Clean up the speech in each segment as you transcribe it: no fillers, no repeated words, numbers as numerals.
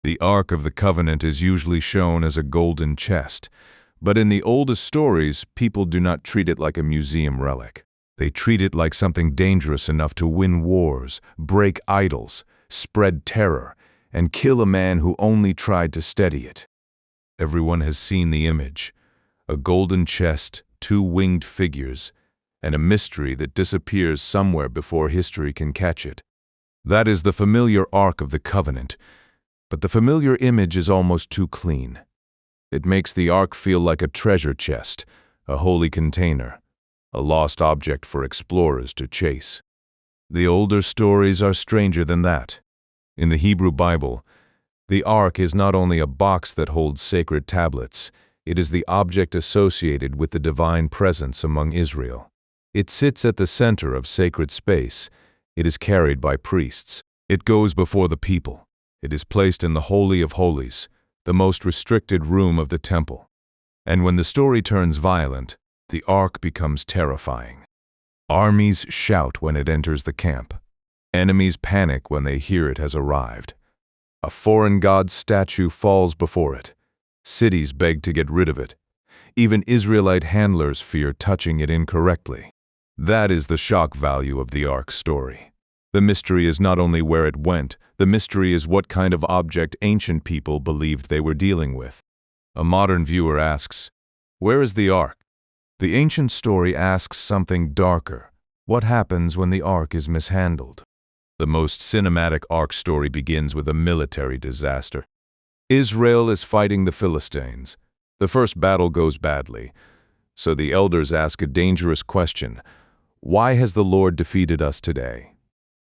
The Ark of the Covenant is usually shown as a golden chest, but in the oldest stories, people do not treat it like a museum relic. They treat it like something dangerous enough to win wars, break idols, spread terror, and kill a man who only tried to steady it. Everyone has seen the image: a golden chest, two winged figures, and a mystery that disappears somewhere before history can catch it. That is the familiar Ark of the Covenant, but the familiar image is almost too clean. It makes the Ark feel like a treasure chest, a holy container, a lost object for explorers to chase. The older stories are stranger than that. In the Hebrew Bible, the Ark is not only a box that holds sacred tablets, it is the object associated with the divine presence among Israel. It sits at the center of sacred space. It is carried by priests. It goes before the people. It is placed in the Holy of Holies, the most restricted room of the temple. And when the story turns violent, the Ark becomes terrifying. Armies shout when it enters the camp. Enemies panic when they hear it has arrived. A foreign god's statue falls before it. Cities beg to get rid of it. Even Israelite handlers fear touching it incorrectly. That is the shock value of the Ark story. The mystery is not only where it went, the mystery is what kind of object ancient people believed they were dealing with. A modern viewer asks, where is the Ark? The ancient story asks something darker. What happens when the Ark is mishandled? The most cinematic Ark story begins with a military disaster. Israel is fighting the Philistines. The first battle goes badly. So the elders ask a dangerous question: why has the Lord defeated us today?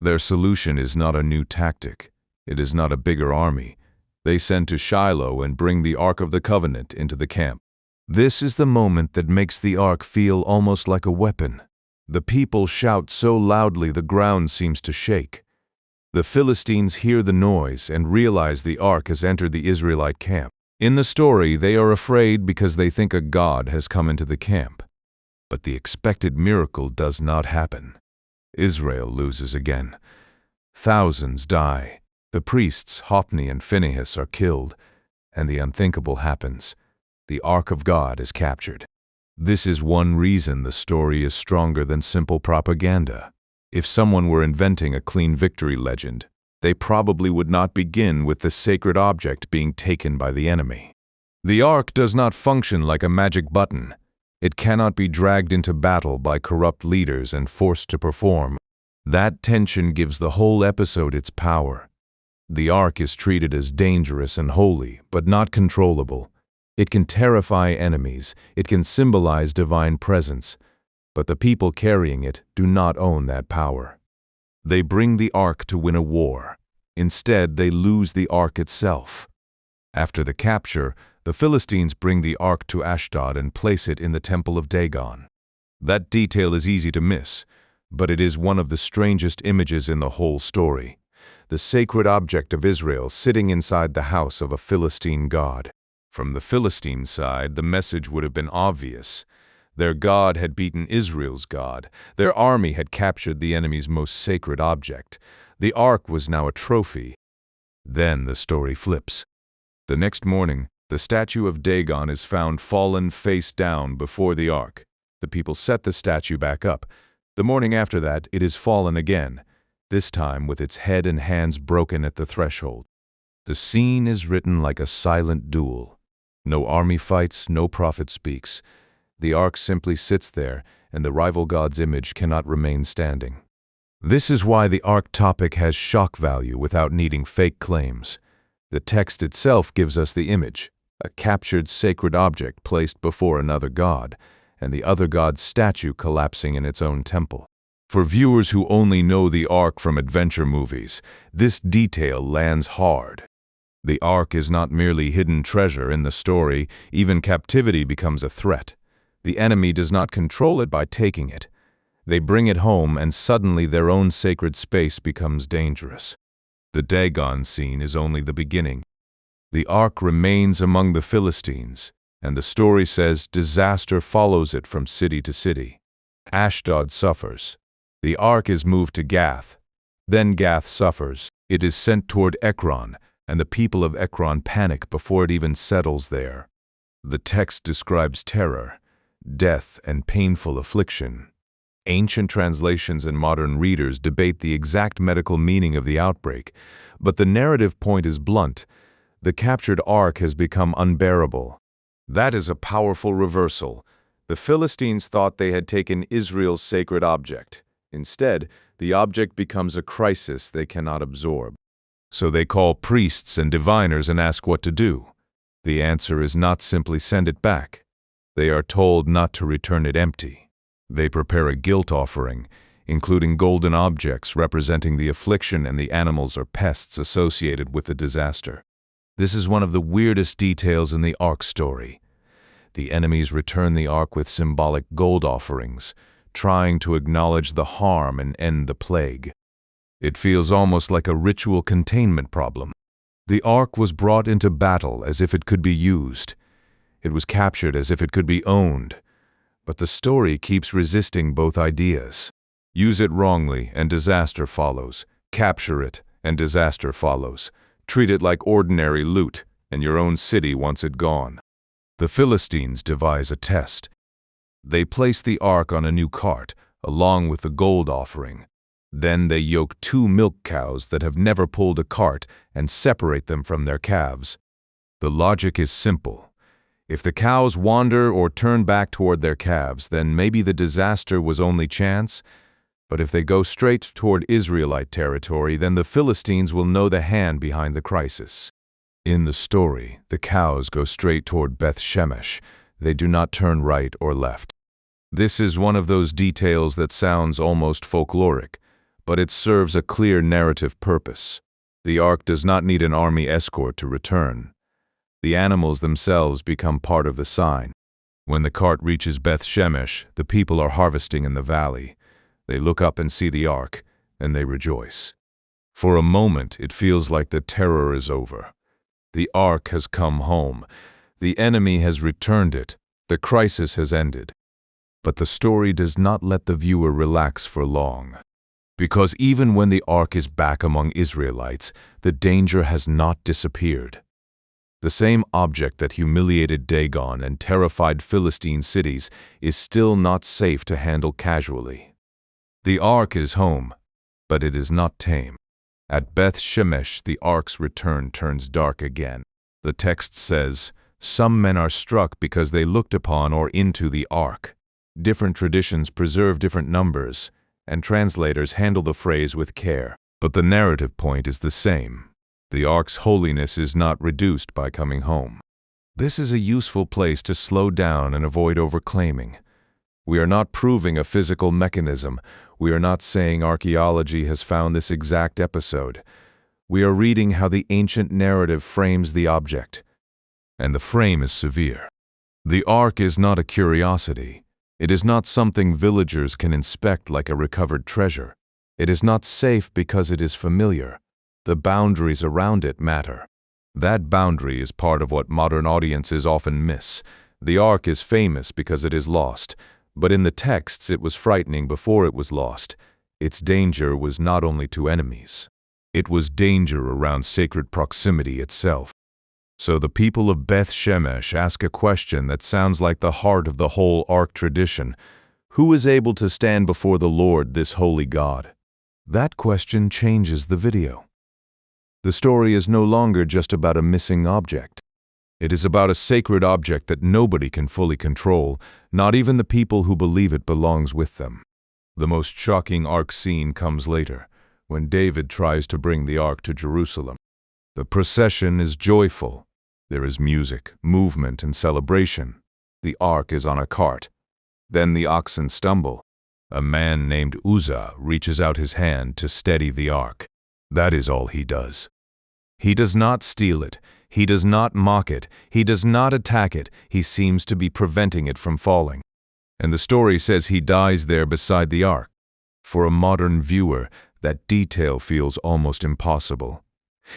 Their solution is not a new tactic. It is not a bigger army. They send to Shiloh and bring the Ark of the Covenant into the camp. This is the moment that makes the Ark feel almost like a weapon. The people shout so loudly the ground seems to shake. The Philistines hear the noise and realize the Ark has entered the Israelite camp. In the story, they are afraid because they think a god has come into the camp. But the expected miracle does not happen. Israel loses again. Thousands die. The priests, Hophni and Phinehas, are killed, and the unthinkable happens. The Ark of God is captured. This is one reason the story is stronger than simple propaganda. If someone were inventing a clean victory legend, they probably would not begin with the sacred object being taken by the enemy. The Ark does not function like a magic button. It cannot be dragged into battle by corrupt leaders and forced to perform. That tension gives the whole episode its power. The Ark is treated as dangerous and holy, but not controllable. It can terrify enemies. It can symbolize divine presence. But the people carrying it do not own that power. They bring the Ark to win a war. Instead, they lose the Ark itself. After the capture, the Philistines bring the Ark to Ashdod and place it in the temple of Dagon. That detail is easy to miss, but it is one of the strangest images in the whole story. The sacred object of Israel sitting inside the house of a Philistine god. From the Philistine side, the message would have been obvious. Their God had beaten Israel's God. Their army had captured the enemy's most sacred object. The Ark was now a trophy. Then the story flips. The next morning, the statue of Dagon is found fallen face down before the Ark. The people set the statue back up. The morning after that, it is fallen again, this time with its head and hands broken at the threshold. The scene is written like a silent duel. No army fights, no prophet speaks. The Ark simply sits there, and the rival god's image cannot remain standing. This is why the Ark topic has shock value without needing fake claims. The text itself gives us the image, a captured sacred object placed before another god, and the other god's statue collapsing in its own temple. For viewers who only know the Ark from adventure movies, this detail lands hard. The Ark is not merely hidden treasure in the story. Even captivity becomes a threat. The enemy does not control it by taking it. They bring it home, and suddenly their own sacred space becomes dangerous. The Dagon scene is only the beginning. The Ark remains among the Philistines, and the story says disaster follows it from city to city. Ashdod suffers. The Ark is moved to Gath. Then Gath suffers. It is sent toward Ekron, and the people of Ekron panic before it even settles there. The text describes terror, death, and painful affliction. Ancient translations and modern readers debate the exact medical meaning of the outbreak, but the narrative point is blunt. The captured ark has become unbearable. That is a powerful reversal. The Philistines thought they had taken Israel's sacred object. Instead, the object becomes a crisis they cannot absorb. So they call priests and diviners and ask what to do. The answer is not simply send it back. They are told not to return it empty. They prepare a guilt offering, including golden objects representing the affliction and the animals or pests associated with the disaster. This is one of the weirdest details in the ark story. The enemies return the ark with symbolic gold offerings, trying to acknowledge the harm and end the plague. It feels almost like a ritual containment problem. The ark was brought into battle as if it could be used. It was captured as if it could be owned. But the story keeps resisting both ideas. Use it wrongly and disaster follows. Capture it and disaster follows. Treat it like ordinary loot and your own city wants it gone. The Philistines devise a test. They place the ark on a new cart, along with the gold offering. Then they yoke 2 milk cows that have never pulled a cart and separate them from their calves. The logic is simple. If the cows wander or turn back toward their calves, then maybe the disaster was only chance. But if they go straight toward Israelite territory, then the Philistines will know the hand behind the crisis. In the story, the cows go straight toward Beth Shemesh. They do not turn right or left. This is one of those details that sounds almost folkloric, but it serves a clear narrative purpose. The ark does not need an army escort to return. The animals themselves become part of the sign. When the cart reaches Beth Shemesh, the people are harvesting in the valley. They look up and see the ark, and they rejoice. For a moment, it feels like the terror is over. The ark has come home. The enemy has returned it. The crisis has ended. But the story does not let the viewer relax for long. Because even when the ark is back among Israelites, the danger has not disappeared. The same object that humiliated Dagon and terrified Philistine cities is still not safe to handle casually. The ark is home, but it is not tame. At Beth Shemesh, the ark's return turns dark again. The text says, "Some men are struck because they looked upon or into the ark." Different traditions preserve different numbers, and translators handle the phrase with care. But the narrative point is the same. The ark's holiness is not reduced by coming home. This is a useful place to slow down and avoid overclaiming. We are not proving a physical mechanism. We are not saying archaeology has found this exact episode. We are reading how the ancient narrative frames the object. And the frame is severe. The ark is not a curiosity. It is not something villagers can inspect like a recovered treasure. It is not safe because it is familiar. The boundaries around it matter. That boundary is part of what modern audiences often miss. The ark is famous because it is lost, but in the texts it was frightening before it was lost. Its danger was not only to enemies. It was danger around sacred proximity itself. So the people of Beth Shemesh ask a question that sounds like the heart of the whole ark tradition. Who is able to stand before the Lord, this holy God? That question changes the video. The story is no longer just about a missing object. It is about a sacred object that nobody can fully control, not even the people who believe it belongs with them. The most shocking ark scene comes later, when David tries to bring the ark to Jerusalem. The procession is joyful. There is music, movement, and celebration. The ark is on a cart. Then the oxen stumble. A man named Uzzah reaches out his hand to steady the ark. That is all he does. He does not steal it. He does not mock it. He does not attack it. He seems to be preventing it from falling. And the story says he dies there beside the ark. For a modern viewer, that detail feels almost impossible.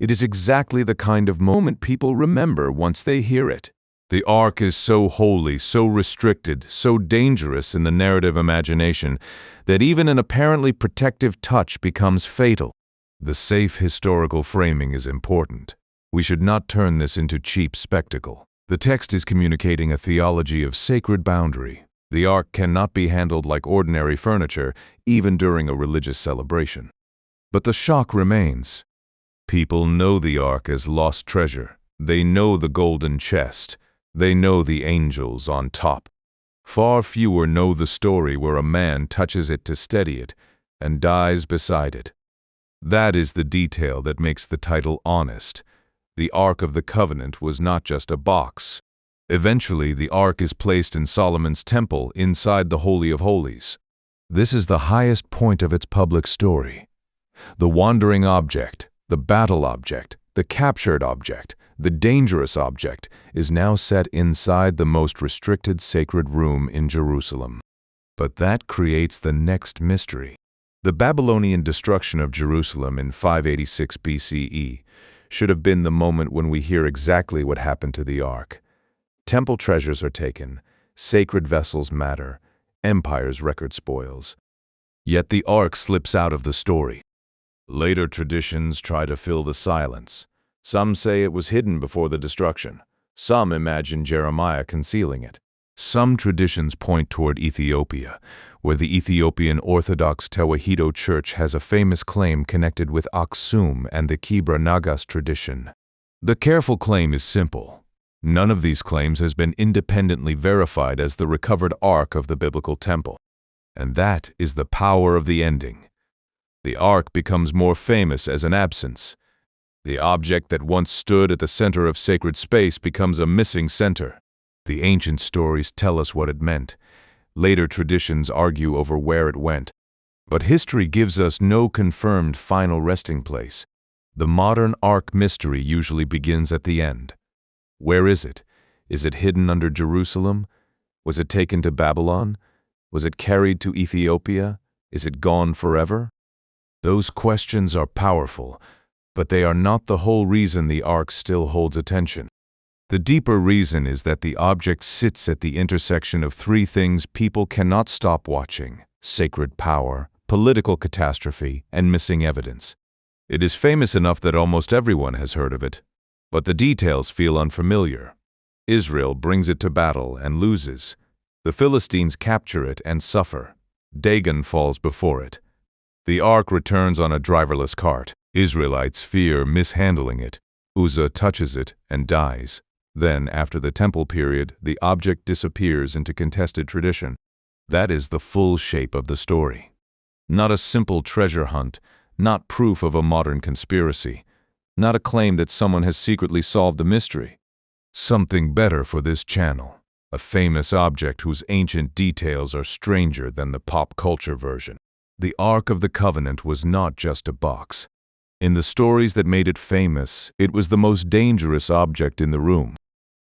It is exactly the kind of moment people remember once they hear it. The ark is so holy, so restricted, so dangerous in the narrative imagination that even an apparently protective touch becomes fatal. The safe historical framing is important. We should not turn this into cheap spectacle. The text is communicating a theology of sacred boundary. The ark cannot be handled like ordinary furniture, even during a religious celebration. But the shock remains. People know the ark as lost treasure. They know the golden chest. They know the angels on top. Far fewer know the story where a man touches it to steady it and dies beside it. That is the detail that makes the title honest. The Ark of the Covenant was not just a box. Eventually, the Ark is placed in Solomon's temple inside the Holy of Holies. This is the highest point of its public story. The wandering object, the battle object, the captured object, the dangerous object is now set inside the most restricted sacred room in Jerusalem. But that creates the next mystery. The Babylonian destruction of Jerusalem in 586 BCE should have been the moment when we hear exactly what happened to the ark. Temple treasures are taken, sacred vessels matter, empire's record spoils. Yet the ark slips out of the story. Later traditions try to fill the silence. Some say it was hidden before the destruction. Some imagine Jeremiah concealing it. Some traditions point toward Ethiopia, where the Ethiopian Orthodox Tewahedo Church has a famous claim connected with Aksum and the Kibra Nagas tradition. The careful claim is simple. None of these claims has been independently verified as the recovered ark of the biblical temple. And that is the power of the ending. The ark becomes more famous as an absence. The object that once stood at the center of sacred space becomes a missing center. The ancient stories tell us what it meant. Later traditions argue over where it went. But history gives us no confirmed final resting place. The modern ark mystery usually begins at the end. Where is it? Is it hidden under Jerusalem? Was it taken to Babylon? Was it carried to Ethiopia? Is it gone forever? Those questions are powerful, but they are not the whole reason the ark still holds attention. The deeper reason is that the object sits at the intersection of three things people cannot stop watching: sacred power, political catastrophe, and missing evidence. It is famous enough that almost everyone has heard of it, but the details feel unfamiliar. Israel brings it to battle and loses. The Philistines capture it and suffer. Dagon falls before it. The ark returns on a driverless cart. Israelites fear mishandling it. Uzzah touches it and dies. Then, after the temple period, the object disappears into contested tradition. That is the full shape of the story. Not a simple treasure hunt, not proof of a modern conspiracy, not a claim that someone has secretly solved the mystery. Something better for this channel, a famous object whose ancient details are stranger than the pop culture version. The Ark of the Covenant was not just a box. In the stories that made it famous, it was the most dangerous object in the room.